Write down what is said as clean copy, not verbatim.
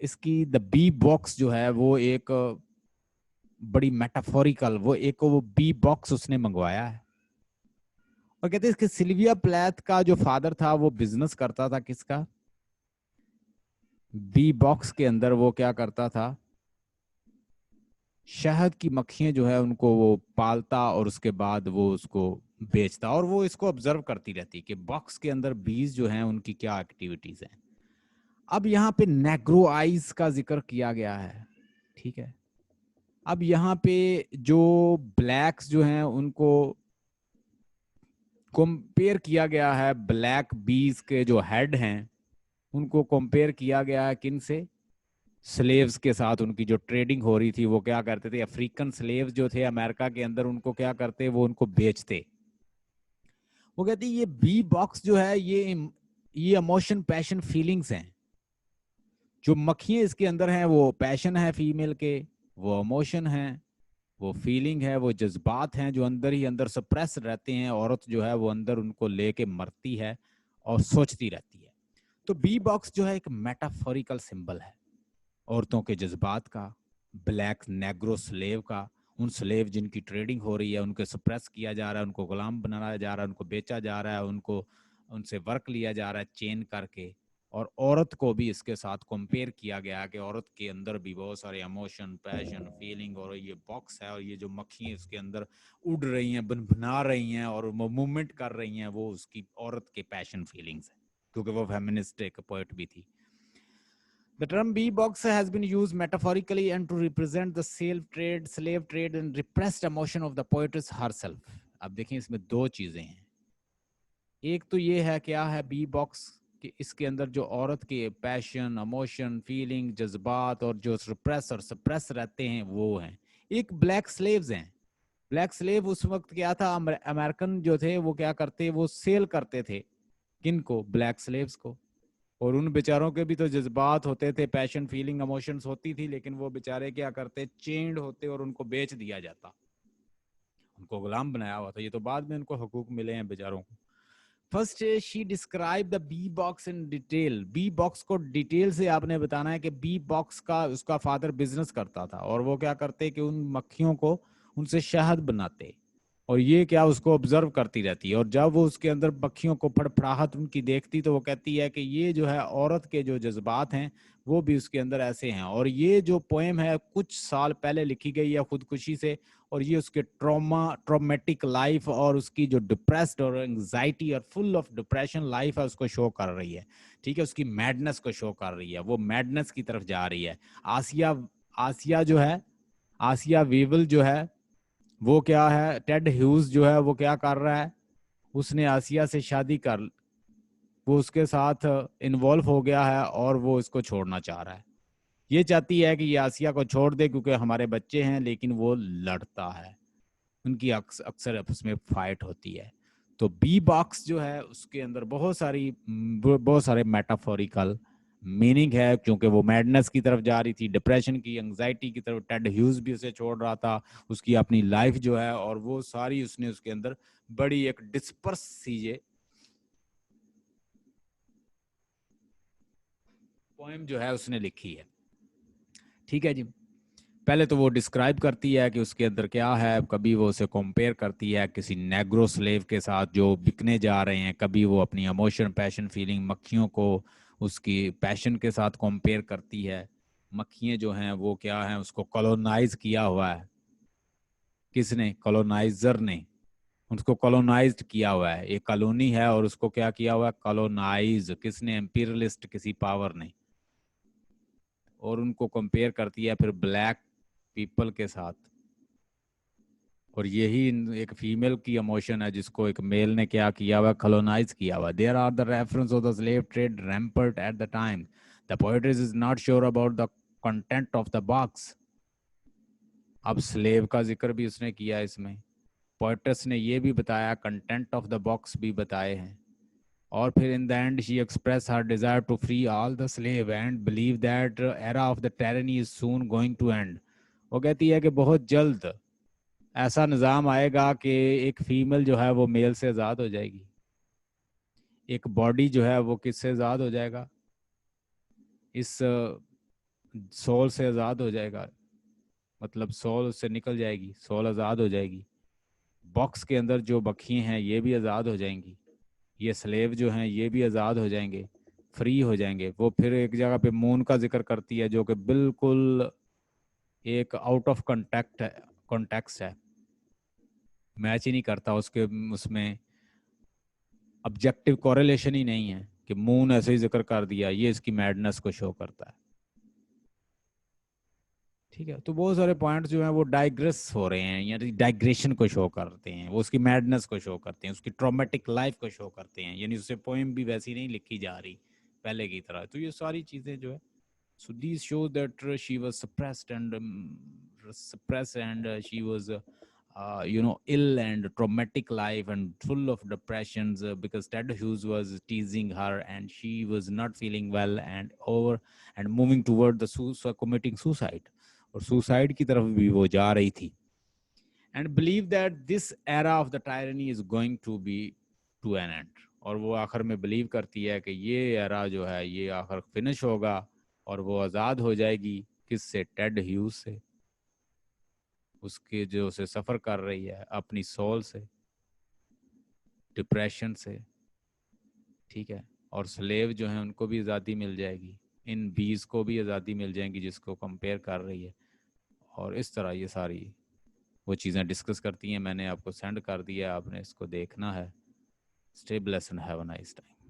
اس کی دا B box جو ہے وہ ایک بڑی میٹافوریکل، وہ بی باکس اس نے منگوایا ہے. اور کہتے ہیں اس کے سلویا پلیتھ کا جو فادر تھا وہ بزنس کرتا تھا کس کا؟ بی باکس کے اندر وہ کیا کرتا تھا؟ شہد کی مکھیاں جو ہے ان کو وہ پالتا اور اس کے بعد وہ اس کو بیچتا، اور وہ اس کو آبزرو کرتی رہتی کہ باکس کے اندر بیز جو ہیں ان کی کیا ایکٹیویٹیز ہیں. اب یہاں پہ نیگرو آئیز کا ذکر کیا گیا ہے. ٹھیک ہے، اب یہاں پہ جو بلیکس جو ہیں ان کو کمپیئر کیا گیا ہے، بلیک بیز کے جو ہیڈ ہیں ان کو کمپیئر کیا گیا ہے کن سے؟ سلیوز کے ساتھ. ان کی جو ٹریڈنگ ہو رہی تھی وہ کیا کرتے تھے؟ افریقن سلیوز جو تھے امریکہ کے اندر ان کو کیا کرتے؟ وہ ان کو بیچتے. وہ کہتے ہیں یہ بی باکس جو ہے یہ ایموشن، پیشن، فیلنگز ہیں. جو مکھیاں اس کے اندر ہیں وہ پیشن ہے فیمیل کے، وہ ایموشن ہیں، وہ فیلنگ ہے، وہ جذبات ہیں جو اندر ہی اندر سپریس رہتے ہیں. عورت جو ہے وہ اندر ان کو لے کے مرتی ہے اور سوچتی رہتی ہے. تو بی باکس جو ہے ایک میٹافوریکل سمبل ہے عورتوں کے جذبات کا، بلیک نیگرو سلیو کا. ان سلیو جن کی ٹریڈنگ ہو رہی ہے ان کو سپریس کیا جا رہا ہے، ان کو غلام بنایا جا رہا ہے، ان کو بیچا جا رہا ہے، ان سے ورک لیا جا رہا ہے چین کر کے. اور عورت کو بھی اس کے ساتھ کمپیئر کیا گیا کہ عورت کے اندر بھی بہت سارے ایموشن، پیشن، فیلنگ، اور یہ باکس ہے اور یہ جو مکھیاں اس کے اندر اڑ رہی ہیں، بنا رہی ہیں اور موومنٹ کر رہی ہیں، وہ اس کی عورت کے پیشن، فیلنگز ہیں، کیونکہ وہ فیمنسٹ ایک پوئٹ بھی تھی. The term bee box has been used metaphorically and to represent the slave trade and repressed emotion of the poetess herself. اب دیکھیں اس میں دو چیزیں ہیں. ایک تو یہ ہے کیا ہے بی باکس، کہ اس کے اندر جو عورت کے پیشن، ایموشن، فیلنگ، جذبات اور جو ریپریس اور سپریس رہتے ہیں وہ ہیں. ایک بلیک سلیوز ہیں. بلیک سلیو اس وقت کیا تھا، امریکن جو تھے وہ کیا کرتے؟ وہ سیل کرتے تھے کن کو؟ بلیک سلیوز کو. اور ان بیچاروں کے بھی تو جذبات ہوتے تھے، پیشن، فیلنگ، ایموشنز ہوتی تھی، لیکن وہ بیچارے کیا کرتے؟ چینڈ ہوتے اور ان کو بیچ دیا جاتا، ان کو غلام بنایا ہوا تھا. یہ تو بعد میں ان کو حقوق ملے ہیں بیچاروں کو. First she describe the B box in detail. B box کو ڈیٹیل سے آپ نے بتانا ہے کہ بی باکس کا اس کا فادر بزنس کرتا تھا اور وہ کیا کرتے کہ ان مکھیوں کو ان سے شہد بناتے، اور یہ کیا اس کو آبزرو کرتی رہتی ہے. اور جب وہ اس کے اندر مکھیوں کو پھڑپھڑاہٹ ان کی دیکھتی تو وہ کہتی ہے کہ یہ جو ہے عورت کے جو جذبات ہیں وہ بھی اس کے اندر ایسے ہیں. اور یہ جو پوئم ہے کچھ سال پہلے لکھی گئی ہے خودکشی سے، اور یہ اس کے ٹرامیٹک لائف اور اس کی جو ڈپریسڈ اور انگزائٹی اور فل آف ڈپریشن لائف ہے اس کو شو کر رہی ہے. ٹھیک ہے، اس کی میڈنس کو شو کر رہی ہے، وہ میڈنس کی طرف جا رہی ہے. آسیہ جو ہے، آسیہ ویول جو ہے وہ کیا ہے؟ ٹیڈ ہیوز جو ہے وہ کیا کر رہا ہے؟ اس نے آسیہ سے شادی کر، وہ اس کے ساتھ انوالو ہو گیا ہے اور وہ اس کو چھوڑنا چاہ رہا ہے. یہ چاہتی ہے کہ یہ آسیہ کو چھوڑ دے کیونکہ ہمارے بچے ہیں، لیکن وہ لڑتا ہے، ان کی اکثر اس میں فائٹ ہوتی ہے. تو بی باکس جو ہے اس کے اندر بہت سارے میٹافوریکل میننگ ہے، کیونکہ وہ میڈنس کی طرف جا رہی تھی، ڈپریشن کی، انگزائٹی کی طرف. ٹیڈ ہیوز بھی اسے چھوڑ رہا تھا، اس کی اپنی لائف جو ہے، اور وہ ساری اس نے اس کے اندر بڑی ایک ڈسپرس سی یہ پوئم جو ہے اس نے لکھی ہے. ٹھیک ہے جی. پہلے تو وہ ڈسکرائب کرتی ہے کہ اس کے اندر کیا ہے، کبھی وہ اسے کمپیئر کرتی ہے کسی نیگرو سلیو کے ساتھ جو بکنے جا رہے ہیں، کبھی وہ اپنی ایموشن، پیشن، فیلنگ، مکھیوں کو اس کی پیشن کے ساتھ کمپیئر کرتی ہے. مکھیاں جو ہیں وہ کیا ہیں، اس کو کولونائز کیا ہوا ہے. کس نے؟ کولونائزر نے اس کو کولونائزڈ کیا ہوا ہے. ایک کالونی ہے اور اس کو کیا کیا ہوا ہے؟ کولونائز. کس نے؟ امپیریلسٹ کسی پاور نے. اور ان کو کمپیئر کرتی ہے پھر بلیک پیپل کے ساتھ. اور یہی ایک فیمیل کی ایموشن ہے جس کو ایک میل نے کیا کیا ہوا؟ کولونائز کیا ہوا. There are the reference of the slave trade rampant at the time. The poetess is not sure about the content of the box. اب سلیو کا ذکر بھی اس نے کیا اس میں. پوئٹس نے یہ بھی بتایا، کنٹینٹ آف دا باکس بھی بتائے ہیں. اور پھر in the end she expressed her desire to free all the slave and believe that era of the tyranny is soon going to end. وہ کہتی ہے کہ بہت جلد ایسا نظام آئے گا کہ ایک فیمل جو ہے وہ میل سے آزاد ہو جائے گی. ایک باڈی جو ہے وہ کس سے آزاد ہو جائے گا؟ اس سول سے آزاد ہو جائے گا، مطلب سول اس سے نکل جائے گی، سول آزاد ہو جائے گی. باکس کے اندر جو بکھی ہیں یہ بھی آزاد ہو جائیں گی، یہ سلیو جو ہیں یہ بھی آزاد ہو جائیں گے، فری ہو جائیں گے. وہ پھر ایک جگہ پہ مون کا ذکر کرتی ہے جو کہ بالکل ایک آؤٹ آف کانٹیکسٹ ہے، میچ ہی نہیں کرتا اس میں آبجیکٹو کوریلیشن ہی نہیں ہے کہ مون ایسے ہی ذکر کر دیا، یہ اس کی میڈنس کو شو کرتا ہے. ٹھیک ہے، تو بہت سارے پوائنٹس جو ہیں وہ ڈائیگریس ہو رہے ہیں، یعنی ڈائیگریشن کو شو کرتے ہیں، وہ اس کی میڈنس کو شو کرتے ہیں، اس کی ٹرامیٹک لائف کو شو کرتے ہیں، یعنی اس سے پوئم بھی ویسی نہیں لکھی جا رہی پہلے کی طرح. تو یہ ساری چیزیں جو ہے so these show that she was suppressed and she was ill and traumatic life and full of depressions because Ted Hughes was teasing her and she was not feeling well and moving toward the committing suicide, اور suicide کی طرف بھی وہ جا رہی تھی. and believe that this era of the tyranny is going to be to an end. اور وہ آخر میں بلیو کرتی ہے کہ یہ ایرا جو ہے یہ آخر فنش ہوگا اور وہ آزاد ہو جائے گی. کس سے؟ ٹیڈ ہیوز سے، اس کے جو اسے سفر کر رہی ہے اپنی سول سے، ڈپریشن سے. ٹھیک ہے، اور سلیو جو ہیں ان کو بھی آزادی مل جائے گی، ان بیز کو بھی آزادی مل جائیں گی جس کو کمپیئر کر رہی ہے. اور اس طرح یہ ساری وہ چیزیں ڈسکس کرتی ہیں. میں نے آپ کو سینڈ کر دیا، آپ نے اس کو دیکھنا ہے. Stay blessed and have a nice time.